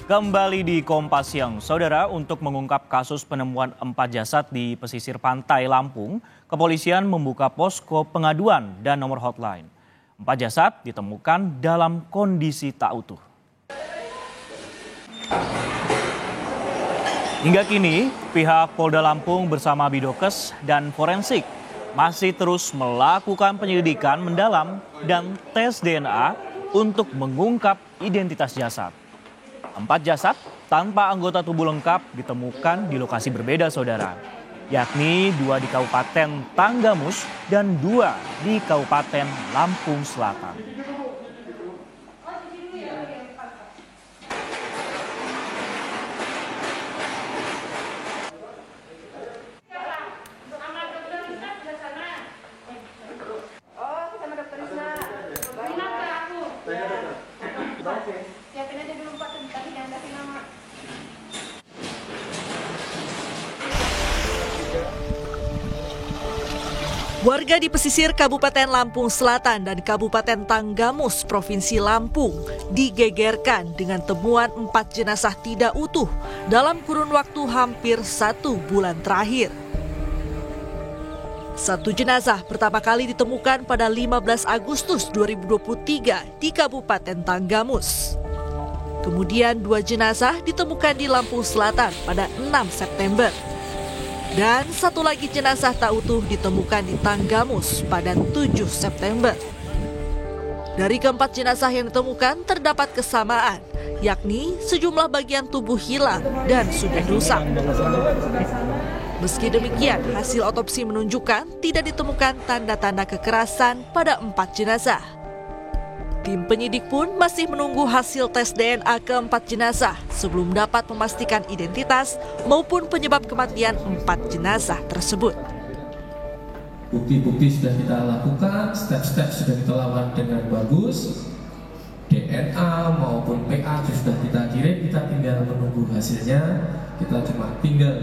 Kembali di Kompas Siang, Saudara, untuk mengungkap kasus penemuan 4 jasad di pesisir pantai Lampung, kepolisian membuka posko pengaduan dan nomor hotline. 4 jasad ditemukan dalam kondisi tak utuh. Hingga kini, pihak Polda Lampung bersama Bidokes dan Forensik masih terus melakukan penyelidikan mendalam dan tes DNA untuk mengungkap identitas jasad. 4 jasad tanpa anggota tubuh lengkap ditemukan di lokasi berbeda, Saudara, yakni 2 di Kabupaten Tanggamus dan 2 di Kabupaten Lampung Selatan. Warga di pesisir Kabupaten Lampung Selatan dan Kabupaten Tanggamus, Provinsi Lampung, digegerkan dengan temuan 4 jenazah tidak utuh dalam kurun waktu hampir 1 bulan terakhir. 1 jenazah pertama kali ditemukan pada 15 Agustus 2023 di Kabupaten Tanggamus. Kemudian 2 jenazah ditemukan di Lampung Selatan pada 6 September. Dan 1 lagi jenazah tak utuh ditemukan di Tanggamus pada 7 September. Dari keempat jenazah yang ditemukan terdapat kesamaan, yakni sejumlah bagian tubuh hilang dan sudah rusak. Meski demikian, hasil otopsi menunjukkan tidak ditemukan tanda-tanda kekerasan pada 4 jenazah. Tim penyidik pun masih menunggu hasil tes DNA ke-4 jenazah sebelum dapat memastikan identitas maupun penyebab kematian 4 jenazah tersebut. Bukti-bukti sudah kita lakukan, step-step sudah kita lakukan dengan bagus. DNA maupun PA sudah kita kirim, kita tinggal menunggu hasilnya. Kita cuma tinggal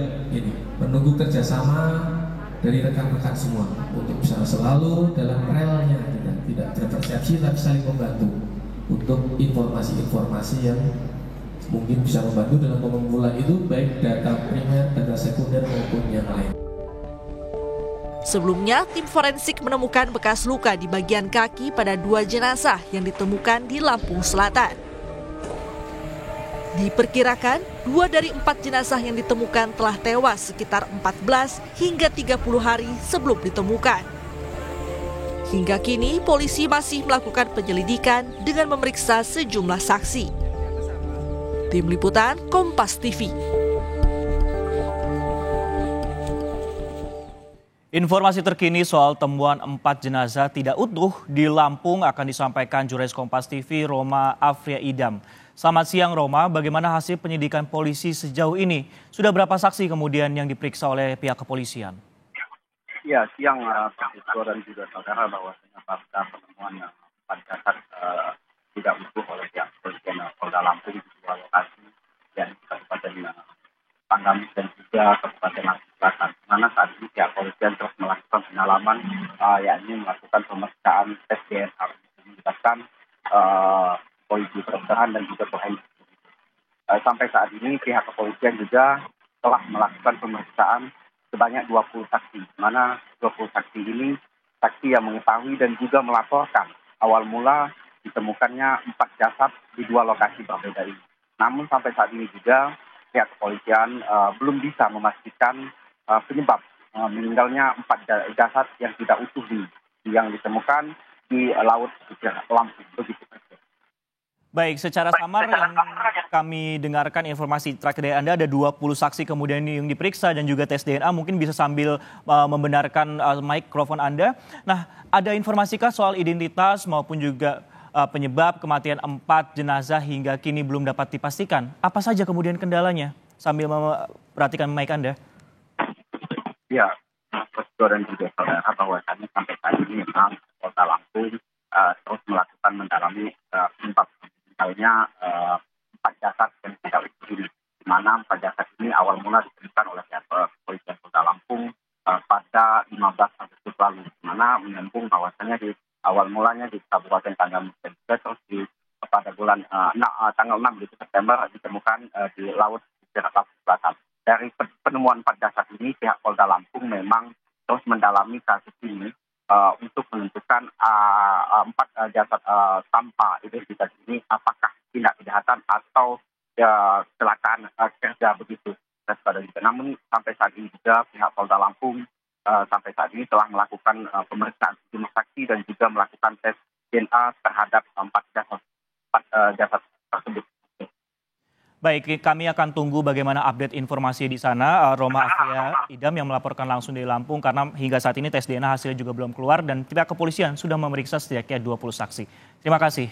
menunggu kerjasama dari rekan-rekan semua untuk bisa selalu dalam relnya, kita tidak berpersepsi tapi saling membantu untuk informasi-informasi yang mungkin bisa membantu dalam pengumpulan itu, baik data primer, data sekunder maupun yang lain. Sebelumnya, tim forensik menemukan bekas luka di bagian kaki pada 2 jenazah yang ditemukan di Lampung Selatan. Diperkirakan 2 dari 4 jenazah yang ditemukan telah tewas sekitar 14 hingga 30 hari sebelum ditemukan. Hingga kini, polisi masih melakukan penyelidikan dengan memeriksa sejumlah saksi. Tim Liputan Kompas TV. Informasi terkini soal temuan 4 jenazah tidak utuh di Lampung akan disampaikan jurnalis Kompas TV Roma Afria Idam. Selamat siang Roma, bagaimana hasil penyidikan polisi sejauh ini? Sudah berapa saksi kemudian yang diperiksa oleh pihak kepolisian? Ya, siang Pak dan juga saudara, bahwasanya pasca penemuan 4 jasad tidak utuh oleh pihak kepolisian Polda Lampung di 2 lokasi, yakni Kabupaten Tanggamus dan juga Kabupaten Lampung Selatan. Di mana saat ini pihak kepolisian terus melakukan pendalaman, yakni melakukan pemeriksaan tes DNA untuk menjelaskan polisi kedokteran dan juga forensik. Sampai saat ini pihak kepolisian juga telah melakukan pemeriksaan sebanyak 20 saksi, di mana 20 saksi ini saksi yang mengetahui dan juga melaporkan awal mula ditemukannya 4 jasad di 2 lokasi berbeda ini. Namun sampai saat ini juga pihak kepolisian belum bisa memastikan penyebab meninggalnya 4 jasad yang tidak utuh yang ditemukan di laut pesisir Lampung. Begitu. Baik, secara samar yang kami dengarkan informasi terakhir dari Anda, ada 20 saksi kemudian yang diperiksa dan juga tes DNA, mungkin bisa sambil membenarkan mikrofon Anda. Nah, ada informasikah soal identitas maupun juga penyebab kematian 4 jenazah hingga kini belum dapat dipastikan? Apa saja kemudian kendalanya? Sambil memperhatikan mic Anda. Ya, dan juga saudara, bahwasannya sampai saat ini memang Kota Lampung terus melakukan mendalami penyebab misalnya 4 jasad yang tidak utuh ini, di mana 4 jasad ini awal mula ditemukan oleh pihak kepolisian Kota Lampung pada 15 Agustus lalu, di mana menyambung bahwasannya di awal mulanya di Kabupaten Tanggamus dan juga terus pada bulan tanggal tanggal 6 September ditemukan di laut Jakarta Selatan. Dari penemuan 4 jasad ini, pihak Polda Lampung memang terus mendalami kasus ini untuk menentukan 4 jasad tanpa identitas ini apakah tindak kejahatan atau kecelakaan kerja begitu. Namun sampai saat ini juga pihak Polda Lampung sampai saat ini telah melakukan pemeriksaan sejumlah saksi dan juga melakukan tes DNA terhadap 4 jasad tersebut. Baik, kami akan tunggu bagaimana update informasi di sana. Roma Afia Idam yang melaporkan langsung dari Lampung karena hingga saat ini tes DNA hasilnya juga belum keluar dan pihak kepolisian sudah memeriksa setidaknya 20 saksi. Terima kasih.